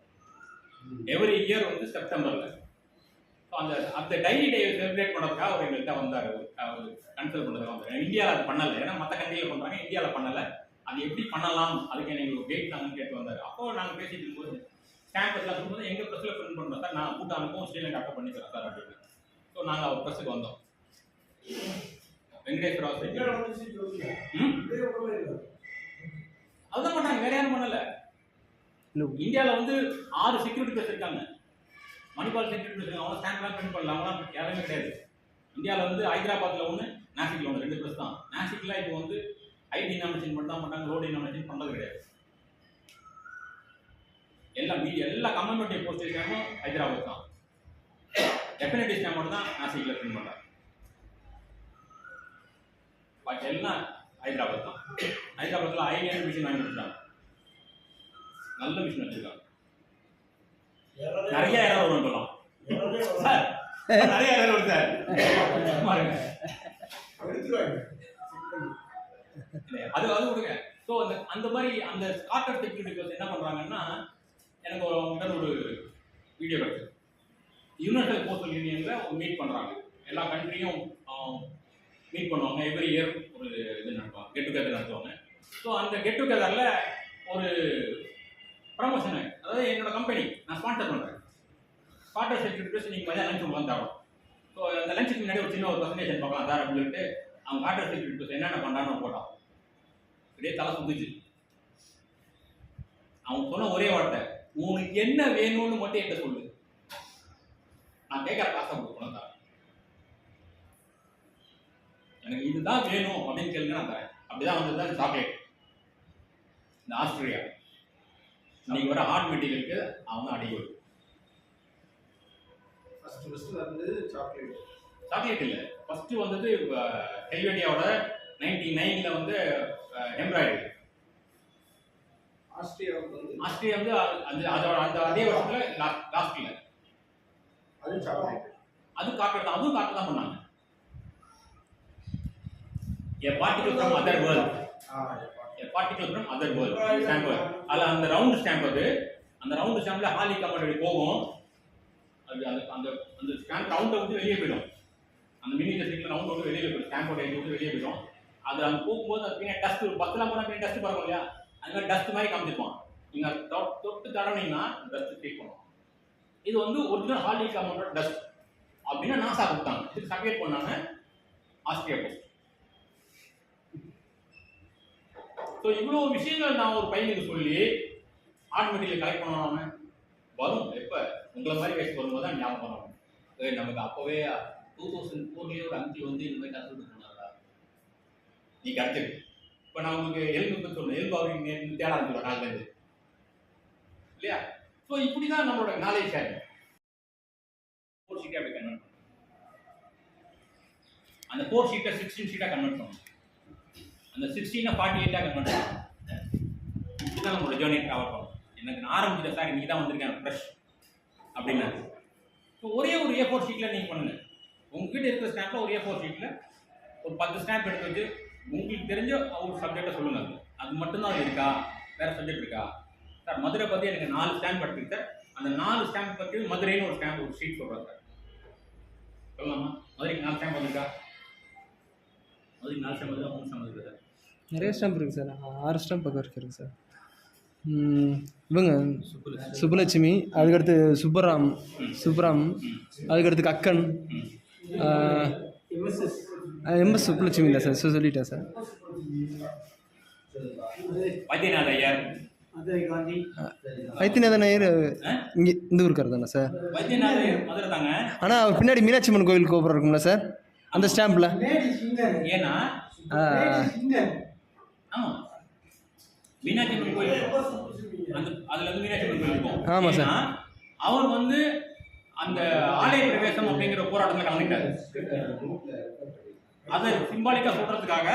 எவ்ரி இயர் வந்து செப்டம்பரில். ஸோ அந்த டைரி டே செலிப்ரேட் பண்ணுறதுக்காக அவர் எங்கள்கிட்ட வந்தார், அவர் கன்சல்ட் பண்ணுறதுக்காக வந்தார். இந்தியாவில் அது பண்ணலை, ஏன்னா மற்ற கண்ட்ரியில் பண்ணுறாங்க, இந்தியாவில் பண்ணலை. அது எப்படி பண்ணலாம், அதுக்கு எங்களுக்கு கைட் நாங்கள் கேட்டு வந்தார். அப்போ நாங்கள் பேசிட்டு இருக்கும்போது ஸ்டாம்ப் எல்லாம் சொல்லும்போது எங்கள் ப்ரெஸ்ஸில் பிரிண்ட் பண்ணுறோம் சார், நான் பூட்டானுக்கும் ஸ்ரீலங்காவுக்கும் பண்ணிக்கிறேன் சார் அப்படின்னு. ஸோ நாங்கள் அவர் ப்ரெஸ்ஸுக்கு வந்தோம். வெங்கடேஸ்வரா அதுதான் பண்ணாங்க, வேற யாரும் பண்ணலை. இந்தியாவில் வந்து 6 செக்யூரிட்டி ப்ரெஸ் இருக்காங்க, மணிப்பால் செக்யூரிட்டி ப்ரெஸ் இருக்காங்க. அவங்க ஸ்டாம்ப்லாம் பிரிண்ட் பண்ணலாம், அவங்களாம் யாருமே கிடையாது. இந்தியாவில் வந்து ஹைதராபாத்தில் ஒன்று, நாசிக்கில் ஒன்று, 2 ப்ரெஸ் தான். நாசிக்கில் இப்போ வந்து ஐடி நாமினேஷன் மட்டும் தான் பண்ணுறாங்க, ரோடு நாமினேஷன் பண்ணுறது கிடையாது. எல்லா கம்யூனிட்டி போஸ்ட் ஸ்டாம்பும் ஹைதராபாத் தான். டெஃபினட்டிவ் ஸ்டாம்ப் மட்டும் தான் நாசிக்கில் பிரிண்ட் பண்ணுறாங்க. பாக்கி எல்லாம் ஹைதராபாத் தான். ஹைதராபாத்தில் ஐடியான மிஷின் வாங்கி வச்சுருக்காங்க, நல்ல மிஷின் வச்சுருக்காங்க. நிறைய இடம் வரும் சொல்லலாம் சார், நிறைய இடம் வரும் சார், பாருங்க அது கொடுங்க. ஸோ அந்த மாதிரி அந்த கார்ட்டர் செக்யூரிட்டி ப்ளஸ் என்ன பண்ணுறாங்கன்னா, எனக்கு ஒரு வீடியோ கிடைச்சது. யூனிவர்சல் போஸ்டல் யூனியனில் மீட் பண்ணுறாங்க, எல்லா கண்ட்ரியும் மீட் பண்ணுவாங்க. எவ்ரி இயர் ஒரு இது நடத்துவாங்க, கெட் டுகெதர் நடத்துவாங்க. ஸோ அந்த கெட் டுகெதரில் ஒரு ப்ரமோஷனு, அதாவது என்னோட கம்பெனி நான் ஸ்பான்சர் பண்ணுறேன். கார்ட்டர் செக்யூரிட்டி ப்ளஸ் நீங்கள் மதியம் லஞ்ச் உங்களுக்கு தரோம். ஸோ அந்த லஞ்சுக்கு முன்னாடி ஒரு சின்ன ஒரு ப்ரெசன்டேஷன் பார்க்கலாம் சார் அப்படின்னு சொல்லிட்டு அவங்க கார்ட்டர் செக்யூரிட்டி ப்ளஸ் என்னென்ன பண்ணுறான்னு போட்டான். அப்படியே தலை சுந்துச்சு. அவன் சொன்ன ஒரே வார்த்தை, உங்களுக்கு என்ன வேணும்னு மட்டும் என்கிட்ட சொல்லு, நான் கேட்குற காசை கொடுக்கணும் சார். எனக்கு இதுதான் வேணும் அப்படின்னு கேளுங்க நான் தரேன். அப்படிதான் வந்தது தான் சாக்லேட். இந்த ஆஸ்திரேலியா இன்னைக்கு வர ஹார்ட் மெட்டீரியலுக்கு அவங்க அடிக்கொடு. ஃபர்ஸ்ட் வந்தது சாக்லேட் இல்லை, ஃபர்ஸ்ட் வந்தது ஹெல்வேட்டியாவோட 99ல வந்து எம்ப்ராய்டரி. ஆஸ்திரியா வந்து அதோட அந்த அதே வருஷத்துல லாஸ்ட்ல அது சாக்லேட், அது கார்பெட் தான், அதுவும் கார்பெட் தான் பண்ணாங்க. A particle from other world. A particle from other world. Stamp அதுல அந்த ரவுண்ட் ஸ்டாம்ப், அது அந்த ரவுண்ட் ஸ்டாம்ப்ல ஹாலி கமாண்டரி போகும். அது அந்த அந்த அந்த ஸ்டாம்ப் ரவுண்டை விட்டு வெளியே போயிடும். அந்த மினிச்சர் சைக்கிள் ரவுண்ட் விட்டு வெளியே போயிடும், ஸ்டாம்போட எண்ட் விட்டு வெளியே போயிடும். அது அங்கே போகும்போது அது பின்னாடி டஸ்ட், பஸ்லாம் போனால் பின்னாடி டஸ்ட் பறக்கும் இல்லையா, அந்த மாதிரி டஸ்ட் மாதிரி காமிச்சிருப்பான். நீங்கள் தொட்டு தடவினீங்கன்னா டஸ்ட் ட்ரீட் பண்ணும். இது வந்து ஒரிஜினல் ஹாலி கமாண்டோட டஸ்ட் அப்படின்னா நாசா கொடுத்தாங்க. இதுக்கு சர்டிஃபிகேட் பண்ணாங்க ஆஸ்திரியா போஸ்ட். ஸோ இவ்வளோ விஷயங்கள் நான் ஒரு பையனுக்கு சொல்லி ஆர்ட் மெட்டீரியல் கலெக்ட் பண்ணாம வரும். எப்போ உங்களை மாதிரி வயசு வரும்போது தான் ஞாபகம் பண்ணுவாங்க. நமக்கு அப்போவே 2004 ஒரு அங்கிள் வந்து இந்த மாதிரி கற்றுட்டு சொன்னாரா, நீ கிடைச்சிருக்கு. இப்போ நான் உங்களுக்கு எல்பு பற்றி சொன்னேன், எல்பு அவருக்கு தேட ஆரம்பிச்சுடுவேன் நாளிலேருந்து இல்லையா. ஸோ இப்படி தான் நம்மளோட நாலேஜ் ஷேரிங். 4 ஷீட்டை அப்படி கன்வெர்ட் பண்ணும். அந்த 4 ஷீட்டை 16 ஷீட்டாக கன்வெர்ட் பண்ணும். அந்த 16 48 கன்வெர்ட் பண்ணும். இதுதான் நம்மளோட ஜேர்னி ட்ராவல் பண்ணும். எனக்கு நான் ஆரம்பிச்சிட்டேன் சார், இன்னைக்கு தான் வந்திருக்கேன் ஃப்ரெஷ் அப்படின்னா. ஸோ ஒரே ஒரு A4 ஷீட்டில் நீங்கள் பண்ணுங்கள். உங்ககிட்ட இருக்கிற ஸ்டாம்பில் ஒரு A4 ஷீட்டில் ஒரு 10 ஸ்டாம்ப் எடுத்து வச்சு உங்களுக்கு தெரிஞ்ச ஒரு சப்ஜெக்டை சொல்லுங்கள். அது மட்டும்தான் இருக்கா, வேறு சப்ஜெக்ட் இருக்கா? சார் மதுரை பற்றி எனக்கு 4 ஸ்டாம்ப் எடுத்துருக்கு சார், அந்த 4 ஸ்டாம்ப் பற்றி மதுரைன்னு ஒரு ஸ்டாம்ப் ஒரு ஷீட் சொல்கிறேன் சார், சொல்லலாமா? மதுரைக்கு 4 ஸ்டாம்ப் வந்துருக்கா? மதுரைக்கு 4 ஸ்டாம்ப் வந்து 3 ஸ்டாம்ப் வந்துருக்கு சார். நிறைய ஸ்டாம்ப் இருக்குது சார், 6 ஸ்டாம்ப் பக்கம் இருக்குது சார். இவங்க சுப்புலட்சுமி, அதுக்கடுத்து சுப்பராம், அதுக்கடுத்து கக்கன், எம்எஸ் சுப்புலட்சுமி இல்லை சார், சொல்லிட்டேன் சார். வைத்தியநாத ஐயர், வைத்தியநாதன் ஐயர் இங்கே இந்த ஊருக்கார் தானே சார்? வைத்தியநாத ஐயர் மதுரை தாங்க. ஆனால் அவர் பின்னாடி மீனாட்சி அம்மன் கோவில் கோபுரம் இருக்கும்ல சார் அந்த ஸ்டாம்பில்? ஏன்னா ஆமாம், மீனாட்சி அம்மன் கோயில் அந்த அதில் வந்து மீனாட்சி அம்மன் கோயில் இருக்கும். ஆமாம் சார். அவர் வந்து அந்த ஆலய பிரவேசம் அப்படிங்கிற போராட்டத்தில் கலந்துட்டாரு. அதை சிம்பாலிக்காக சொல்றதுக்காக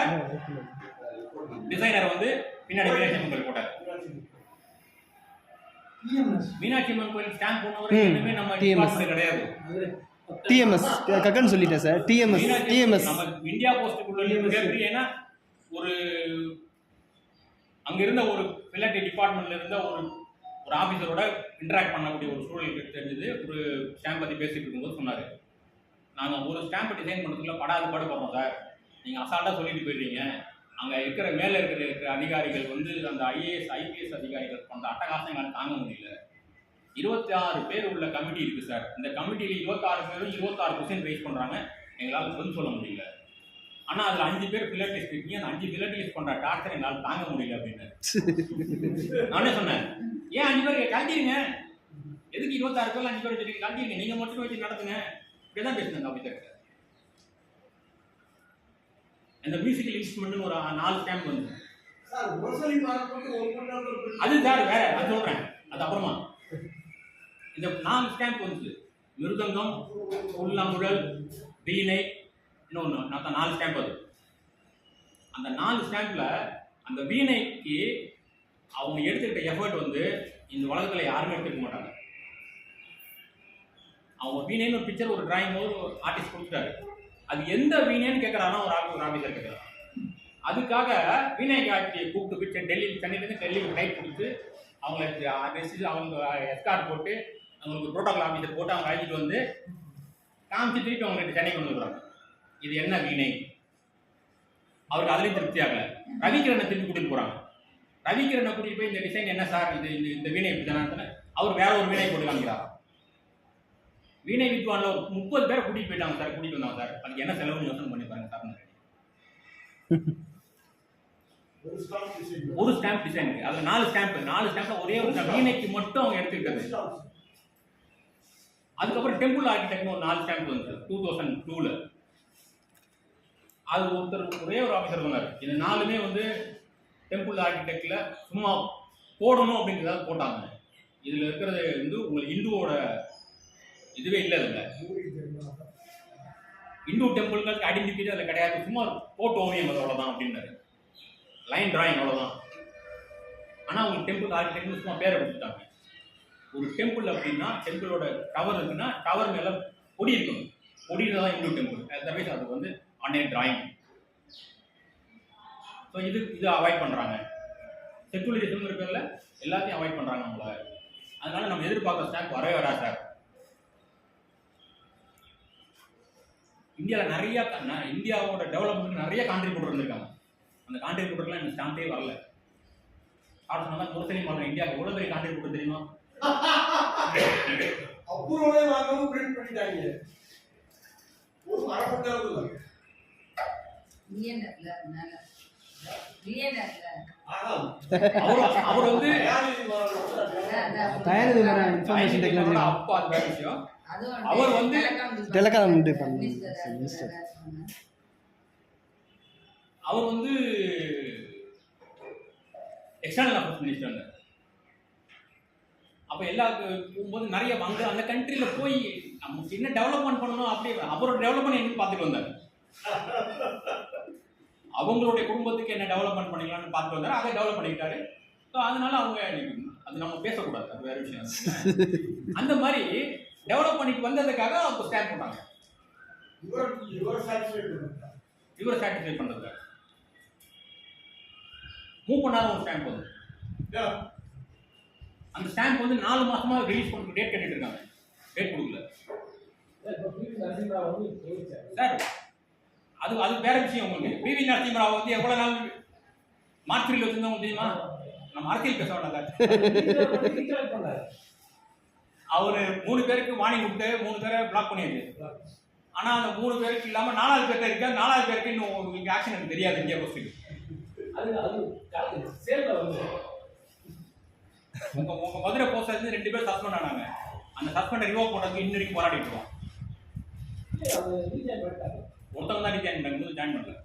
டிசைனர் வந்து பின்னாடி மீனாட்சி அம்மன் கோயில் போட்டார். மீனாட்சி அம்மன் கோயில் ஸ்டாம்ப் போனவர் எல்லாமே நம்ம டிபார்ட்மெண்ட் கிடையாது. டிஎம்எஸ் கக்கன் சொல்லிட்டேன் சார். டிஎம்எஸ் நம்ம இந்தியா போஸ்ட்டுக்குள்ள மிகப்பெரிய, ஏன்னா ஒரு அங்க இருந்த ஒரு பில்லட்டி டிபார்ட்மெண்ட்ல இருந்த ஒரு ஆஃபீஸரோட இன்டராக்ட் பண்ணக்கூடிய ஒரு சூழல் தெரிஞ்சது. ஒரு ஸ்டாம்ப் பற்றி பேசிட்டு இருக்கும்போது சொன்னார், நாங்கள் ஒரு ஸ்டாம்பை டிசைன் பண்ணுறதுக்குள்ள பாடுபடுறோம் சார், நீங்கள் அசால்ட்டாக சொல்லிட்டு போயிடுறீங்க. அங்கே இருக்கிற மேலே இருக்கிற அதிகாரிகள் வந்து அந்த ஐஏஎஸ் ஐபிஎஸ் அதிகாரிகள் பண்ணுற அட்டகாசங்களை தாங்க முடியல. 26 பேர் உள்ள கமிட்டி இருக்குது சார். இந்த கமிட்டியில் 26 பேரும் 26 கொஸ்டின் ரைஸ் பண்ணுறாங்க, எங்களால் பதில் சொல்ல முடியல. ஆனால் அதில் 5 பேர் பில்லட்டிஸ்ட் இருக்கீங்க, அந்த 5 பில்லட்டிஸ்ட் பண்ணுற டார்ச்சர் எங்களால் தாங்க முடியல அப்படின்னு நானே சொன்னேன். ஏன் 5 பேர் கழட்டிடுங்க, எதுக்கு 26 பேர் 5 பேர் வச்சுருக்கீங்க, கழட்டிடுங்க, நீங்கள் மட்டும் வச்சு நடத்துங்க. இப்படி தான் பேசுனாங்க ஆஃபீஸர். இந்த மியூசிக்கல் இன்ஸ்ட்ருமெண்ட்னு ஒரு 4 ஸ்டாம்ப் வந்து அது சார் வேற, நான் சொல்கிறேன் அது அப்புறமா. இந்த 4 ஸ்டாம்ப் வந்து மிருதங்கம், உள்ளங்குழல், வீணை, இன்னொன்று 4 ஸ்டாம்ப். அது அந்த 4 ஸ்டாம்பில் அந்த வீணைக்கு அவங்க எடுத்துக்கிட்ட எஃபர்ட் வந்து இந்த உலகத்தில் யாருமே எடுத்துக்க மாட்டாங்க. அவங்க வீணைன்னு ஒரு பிக்சர், ஒரு டிராயிங் ஒரு ஆர்டிஸ்ட் கொடுத்துட்டாரு. அது எந்த வீணைன்னு கேட்குறாங்கன்னா ஒரு ஆஃபீஸர் கேட்குறாங்க. அதுக்காக வீணை காட்சியை கூப்பிட்டு போய் சென்னையிலேருந்து டெல்லிக்கு ஃப்ளைட் கொடுத்து அவங்க எஸ்கார்ட் போட்டு அவங்களுக்கு ப்ரோட்டோகால் ஆஃபீஸர் போட்டு அவங்க அழைச்சிட்டு வந்து காமிச்சு திருப்பி அவங்களுக்கு சென்னை கொண்டு வந்துடுறாங்க. இது என்ன வீணை? அவருக்கு அதுலேயும் திருப்தி ஆகலை. ரவிக்கிரனை திருப்பி கூட்டிட்டு போகிறாங்க. ரவிக்கிரனை கூட்டிகிட்டு போய் இந்த டிசைன் என்ன சார், இந்த வீணை இப்படி தானே, அவர் வேற ஒரு வீணை போட்டு காமிக்கிறார். வீணை வித்வானில் ஒரு 30 பேரை கூட்டிகிட்டு போயிட்டாங்க சார், கூட்டிகிட்டு வந்தாங்க சார். அதுக்கு என்ன செலவுன்னு யோசனை பண்ணி பாருங்க சார். ஒரு ஸ்டாம்ப் டிசைனுக்கு அதில் 4 ஸ்டாம்ப் ஒரே ஒரு வீணைக்கு மட்டும் அவங்க எடுத்துக்கிட்டது. அதுக்கப்புறம் டெம்பிள் ஆர்கிடெக்ட்னு ஒரு 4 ஸ்டாம்ப் வந்து 2002ல். அது ஒரே ஒரு ஆஃபீஸர் சொன்னார், இந்த 4மே வந்து டெம்பிள் ஆர்கிடெக்டில் சும்மா போடணும் அப்படிங்கிறத போட்டாங்க. இதில் இருக்கிறது வந்து உங்களுக்கு இந்துவோட இதுவே இல்லை. இதில் இந்து டெம்பிள்களுக்கு ஐடென்டிஃபிகேட் அதில் கிடையாது, சும்மா போட்டு ஓவியம் அவ்வளோதான் அப்படின்னாரு. லைன் டிராயிங் அவ்வளோதான். ஆனால் உங்களுக்கு டெம்பிள் ஆர்கிடெக்ட்னு சும்மா பேரை கொடுத்துட்டாங்க. ஒரு டெம்பிள் அப்படின்னா டெம்பிளோட டவர் இருக்குன்னா டவர் மேலே கொடி இருக்கணும். கொடியில் தான் இந்து டெம்பிள். அதர்வைஸ் அது வந்து ஆன் டிராயிங். ஸோ இது அவாய்ட் பண்ணுறாங்க. செக்குலரிசம்ங்கிற பேரில் எல்லாத்தையும் அவாய்ட் பண்ணுறாங்க நம்மள. அதனால நம்ம எதிர்பார்க்குற ஸ்டாக் வரவே வராது சார். இந்தியாவில் இந்தியாவோட டெவலப்மெண்ட்டுக்கு நிறைய கான்ட்ரிபியூட்டர் இருந்திருக்காங்க. அந்த கான்ட்ரிபியூட்டர்லாம் இந்த ஸ்டாம்பே வரல. சொன்னால் முரசொலி மாற்றம் இந்தியாவுக்கு எவ்வளோ பெரிய கான்ட்ரிபியூட்டர் தெரியுமா? அப்புறமே வாங்காம பிரிண்ட் பண்ணிட்டாங்க. ஒரு மரப்பட்டாலும் அவர் வந்து தயாரிது இன்ஃபர்மேஷன் டெக்னாலஜி அப்பா அந்த விஷயம். அவர் வந்து டெலிகாம் அவர் வந்து எக்ஸ்டர்னல் அஃபேர்ஸ் மினிஸ்டர். அப்போ எல்லா போகும்போது நிறைய அங்கே அந்த கண்ட்ரியில் போய் நமக்கு என்ன டெவலப்மெண்ட் பண்ணணும் அப்படி அவரோட டெவலப்மெண்ட் என்னன்னு பார்த்துட்டு வந்தார். அவங்களுடைய குடும்பத்துக்கு என்ன டெவலப்மெண்ட் பண்ணிக்கலாம்னு பார்த்துட்டு வந்தார். அதை டெவலப் பண்ணிக்கிட்டாரு. ஸோ அதனால அவங்க அது நம்ம பேசக்கூடாது, அது வேற விஷயம். அந்த மாதிரி டெவலப் பண்ணிட்டு வந்ததுக்காக அவங்க ஸ்டாண்ட் பண்ணாங்க. இவரை சாட்டிஸ்ஃபை பண்ணுறதுக்காக மூவ் பண்ணாத ஒரு ஸ்டாம்ப் வந்து அந்த ஸ்டாம்ப் வந்து 4 மாசமா ரிலீஸ் பண்ணி டேட் கட்டிட்டு இருக்காங்க. டேட் கொடுக்கல சார். அது வேற விஷயம். உங்களுக்கு பிவி நரசிம்மராவ் வந்து எவ்வளவு நாள் மார்க்ஃபீல்ட் வச்சிருந்தவங்க தெரியுமா? நம்ம அரசியல் பேச வேண்டாம் சார். அவரு 3 பேருக்கு வார்னிங் கொடுத்து 3 பேரை பிளாக் பண்ணியாச்சு. ஆனா அந்த 3 பேருக்கு இல்லாம 4வது பேர்ட்ட இருக்க 4வது பேருக்கு இன்னும் உங்களுக்கு ஆக்ஷன் எனக்கு தெரியாது. இந்தியா போஸ்ட்டுக்கு உங்க மதுரை போஸ்ட்ல இருந்து 2 பேர் சஸ்பெண்ட் ஆனாங்க. அந்த சஸ்பெண்டை ரிவோக் பண்ணதுக்கு இன்னும் வரைக்கும் போராடிட்டு இருக்கோம். ஒருத்தவங்க தான் ஜாயின் பண்ணல, ஜாயின் பண்ணல.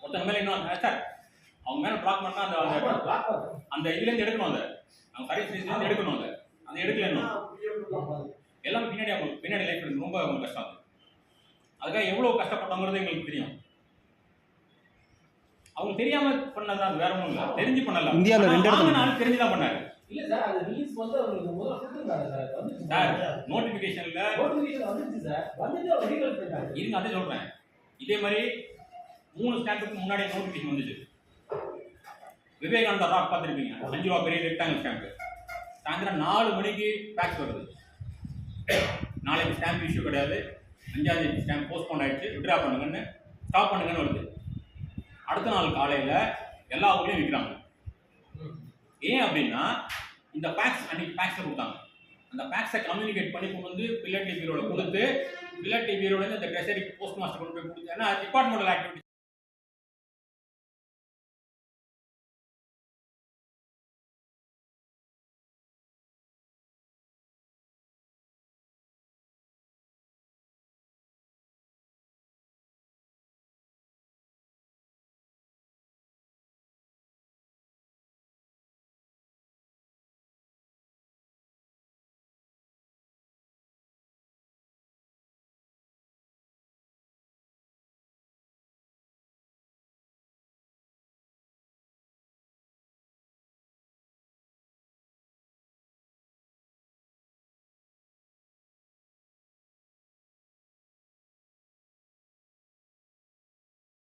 ஒருத்தவங்க மேல இன்னும் சார் அவங்க மேல பிளாக் பண்ணா அந்த இதுல இருந்து எடுக்கணும். அவங்க சர்வீஸ் இருந்து எடுக்கணும். அந்த எடுக்கல இன்னும் எல்லாமே பின்னாடி லைஃப் ரொம்ப கஷ்டம். அதுக்காக எவ்வளவு கஷ்டப்பட்டோங்கிறது எங்களுக்கு தெரியும். அவங்க தெரியாம பண்ணதான், வேற ஒன்றும் இல்லை. தெரிஞ்சு பண்ணல. இந்தியாவில் 2 நாள் தெரிஞ்சுதான் பண்ணாரு. இல்ல சார், அது ரிலீஸ் வந்து அவங்களுக்கு முதல்ல கொடுத்துருந்தாங்க சார். சார் நோட்டிபிகேஷன்ல வந்துச்சு சார். வந்துட்டு அவர் ரீகால் பண்ணிட்டாங்க. இருங்க, அதே சொல்றேன். இதே மாதிரி 3 ஸ்டாம்புக்கு முன்னாடி நோட்டிபிகேஷன் வந்துச்சு. விவேகானந்தா ராக் பார்த்துருப்பீங்க, 5 ரூபா பெரிய ரெக்டாங்கல் ஸ்டாம்பு. சாயந்தரம் 4 மணிக்கு ஃபேக்ஸ் வருது, நாளைக்கு ஸ்டாம்ப் இஷ்யூ கிடையாது, 5ஆம் தேதி ஸ்டாம்ப் போஸ்ட்போன் ஆயிடுச்சு, விட்ரா பண்ணுங்கன்னு ஸ்டாப் பண்ணுங்கன்னு வருது. அடுத்த நாள் காலையில் எல்லா ஊர்லேயும் விற்கிறாங்க. ஏன் அப்படின்னா இந்த ஃபேக்ஸ் அன்னைக்கு ஃபேக்ஸை கொடுத்தாங்க. அந்த ஃபேக்ஸை கம்யூனிகேட் பண்ணி கொண்டு வந்து பில்லட்டி பீரோவில் கொடுத்து, பில்லட்டி பீரோட இந்த ட்ரெஷரி போஸ்ட் மாஸ்டர் கொண்டு போய் கொடுத்து, ஏன்னா டிபார்ட்மெண்டல் ஆக்டிவிட்டி